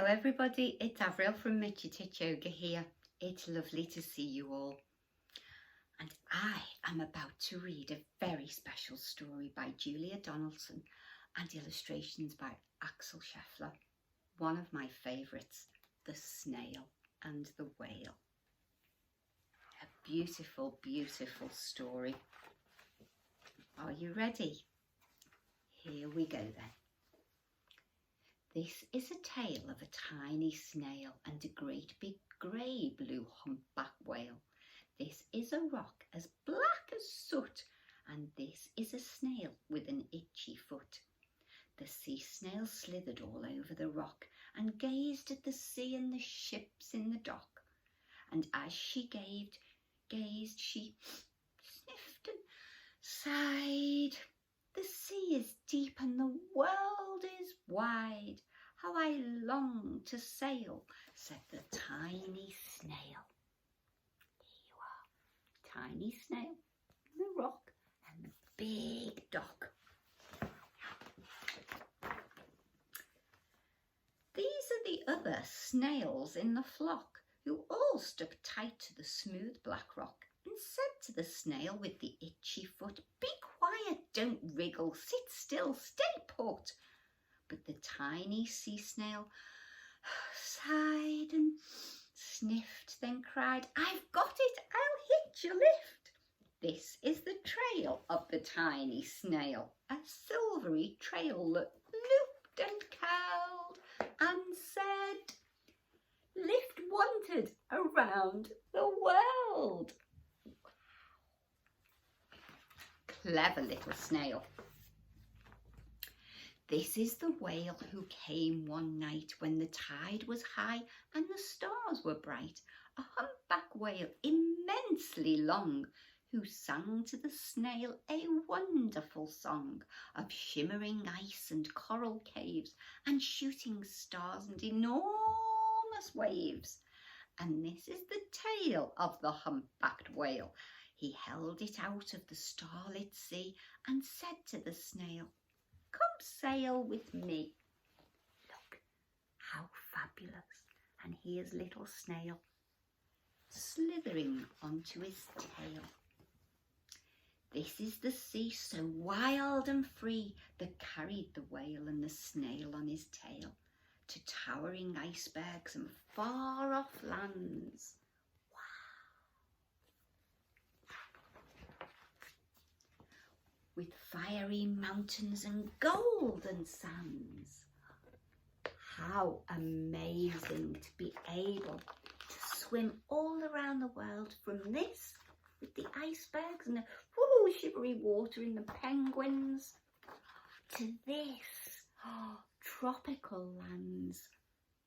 Hello everybody, it's Avril from Mitchy Tit Yoga here. It's lovely to see you all. And I am about to read a very special story by Julia Donaldson and illustrations by Axel Scheffler. One of my favourites, The Snail and the Whale. A beautiful, beautiful story. Are you ready? Here we go then. This is a tale of a tiny snail and a great big grey blue humpback whale. This is a rock as black as soot, and this is a snail with an itchy foot. The sea snail slithered all over the rock and gazed at the sea and the ships in the dock. And as she gazed, she sniffed and sighed. The sea is deep and the world is wide. How I long to sail, said the tiny snail. Here you are, tiny snail, the rock and the big dock. These are the other snails in the flock, who all stuck tight to the smooth black rock and said to the snail with the itchy foot, "Be quiet, don't wriggle, sit still, stay put." But the tiny sea snail sighed and sniffed, then cried, "I've got it, I'll hitch a lift." This is the trail of the tiny snail, a silvery trail that looped and curled and said, "Lift wanted around the world." Clever little snail. This is the whale who came one night when the tide was high and the stars were bright, a humpback whale immensely long, who sang to the snail a wonderful song of shimmering ice and coral caves and shooting stars and enormous waves. And this is the tale of the humpbacked whale. He held it out of the starlit sea and said to the snail, "Come sail with me." Look, how fabulous. And here's little snail slithering onto his tail. This is the sea so wild and free that carried the whale and the snail on his tail to towering icebergs and far off lands. With fiery mountains and golden sands. How amazing to be able to swim all around the world, from this with the icebergs and the shivery water in the penguins, to this tropical lands.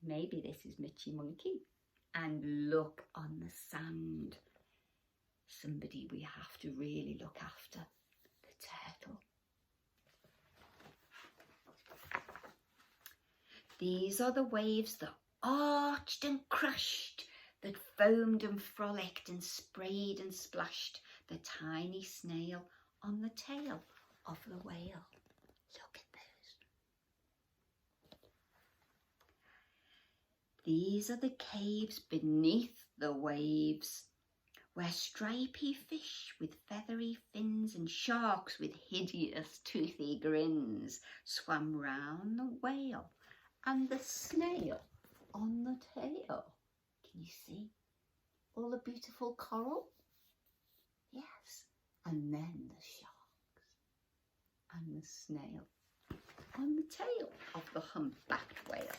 Maybe this is Mitchy Monkey. And look on the sand. Somebody we have to really look after. Turtle. These are the waves that arched and crashed, that foamed and frolicked and sprayed and splashed the tiny snail on the tail of the whale. Look at those. These are the caves beneath the waves, where stripy fish with feathery fins and sharks with hideous toothy grins swam round the whale and the snail on the tail. Can you see all the beautiful coral? Yes, and then the sharks and the snail on the tail of the humpbacked whale.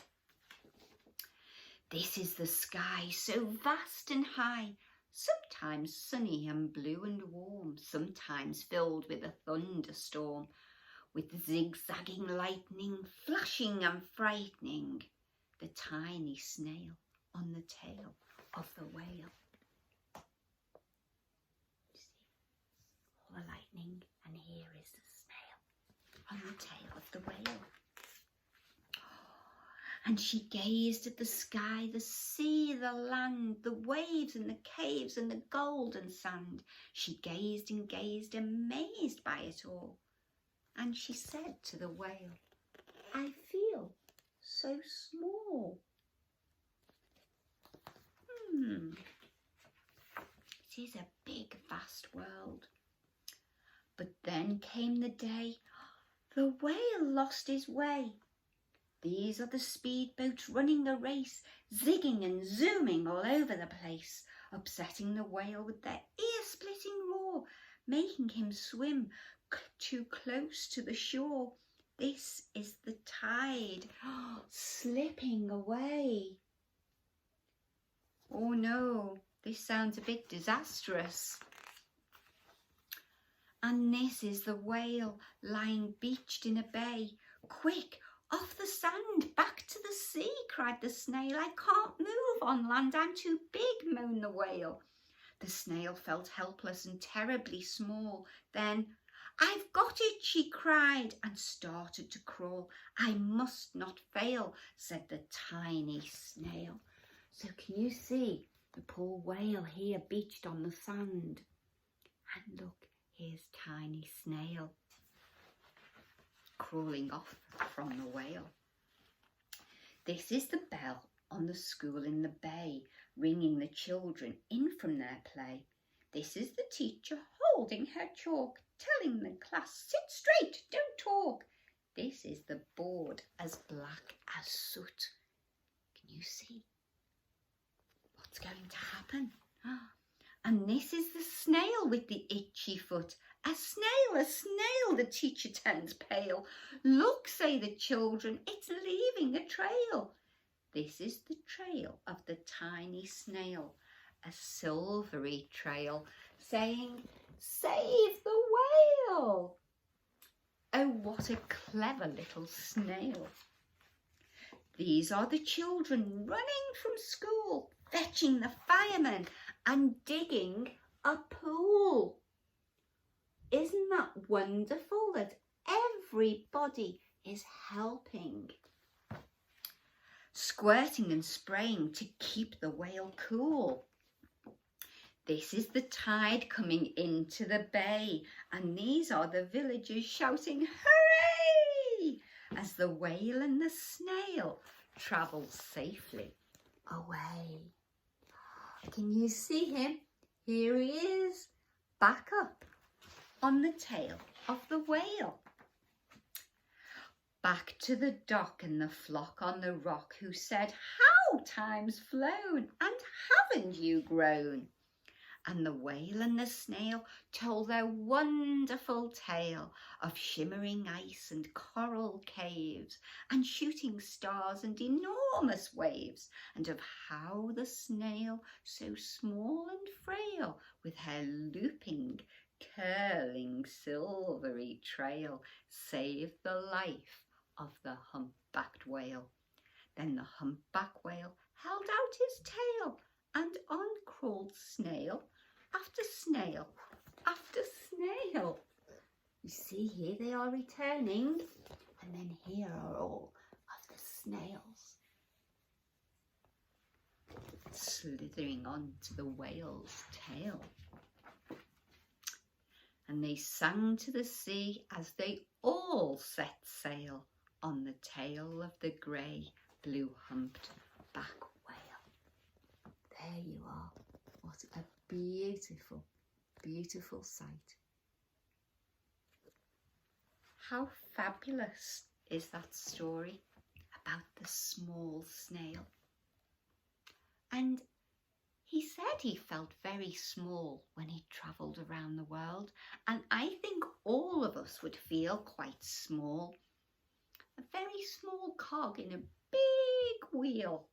This is the sky so vast and high, sometimes sunny and blue and warm, sometimes filled with a thunderstorm, with zigzagging lightning, flashing and frightening the tiny snail on the tail of the whale. You see all the lightning, and here is the snail on the tail of the whale. And she gazed at the sky, the sea, the land, the waves and the caves and the golden sand. She gazed and gazed, amazed by it all. And she said to the whale, "I feel so small." is a big, vast world. But then came the day the whale lost his way. These are the speedboats running a race, zigging and zooming all over the place, upsetting the whale with their ear-splitting roar, making him swim too close to the shore. This is the tide, slipping away. Oh no, this sounds a bit disastrous. And this is the whale lying beached in a bay. Quick, off the sand, back to the sea, cried the snail. I can't move on land, I'm too big, moaned the whale. The snail felt helpless and terribly small. Then, I've got it, she cried, and started to crawl. I must not fail, said the tiny snail. So can you see the poor whale here beached on the sand? And look, here's tiny snail crawling off from the whale. This is the bell on the school in the bay, ringing the children in from their play. This is the teacher holding her chalk, telling the class, sit straight, don't talk. This is the board as black as soot. Can you see what's going to happen? And this is the snail with the itchy foot. A snail, the teacher turns pale. Look, say the children, it's leaving a trail. This is the trail of the tiny snail, a silvery trail, saying, save the whale. Oh, what a clever little snail. These are the children running from school, fetching the firemen and digging a pool. Isn't that wonderful that everybody is helping? Squirting and spraying to keep the whale cool. This is the tide coming into the bay, and these are the villagers shouting hooray as the whale and the snail travel safely away. Can you see him? Here he is, back up on the tail of the whale. Back to the dock and the flock on the rock, who said, how time's flown, and haven't you grown? And the whale and the snail told their wonderful tale of shimmering ice and coral caves and shooting stars and enormous waves, and of how the snail, so small and frail, with her looping, curling, silvery trail, saved the life of the humpbacked whale. Then the humpback whale held out his tail, and on crawled snail after snail after snail. You see, here they are returning, and then here are all of the snails slithering onto the whale's tail. And they sang to the sea as they all set sail on the tail of the grey, blue humped back whale. There you are. What a beautiful, beautiful sight. How fabulous is that story about the small snail? And he said he felt very small when he travelled around the world, and I think all of us would feel quite small. A very small cog in a big wheel.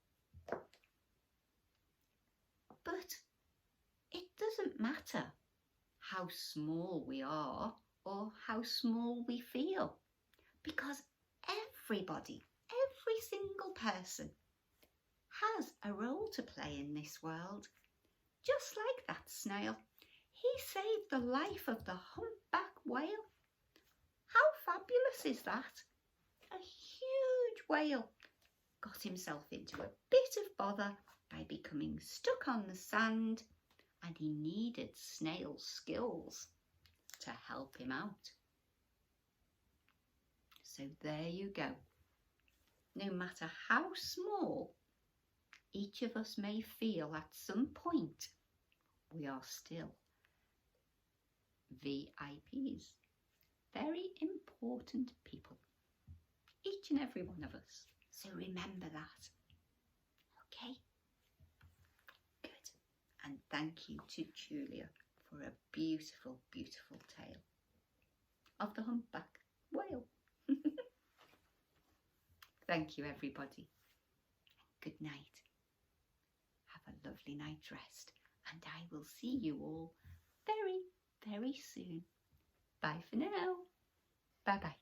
But it doesn't matter how small we are or how small we feel, because everybody, every single person has a role to play in this world. Just like that snail, he saved the life of the humpback whale. How fabulous is that? A huge whale got himself into a bit of bother by becoming stuck on the sand, and he needed snail skills to help him out. So there you go. No matter how small each of us may feel at some point, we are still VIPs, very important people, each and every one of us. So remember that. Okay? Good. And thank you to Julia for a beautiful, beautiful tale of the humpback whale. Thank you, everybody. Good night. Have a lovely night's rest, and I will see you all very, very soon. Bye for now. Bye-bye.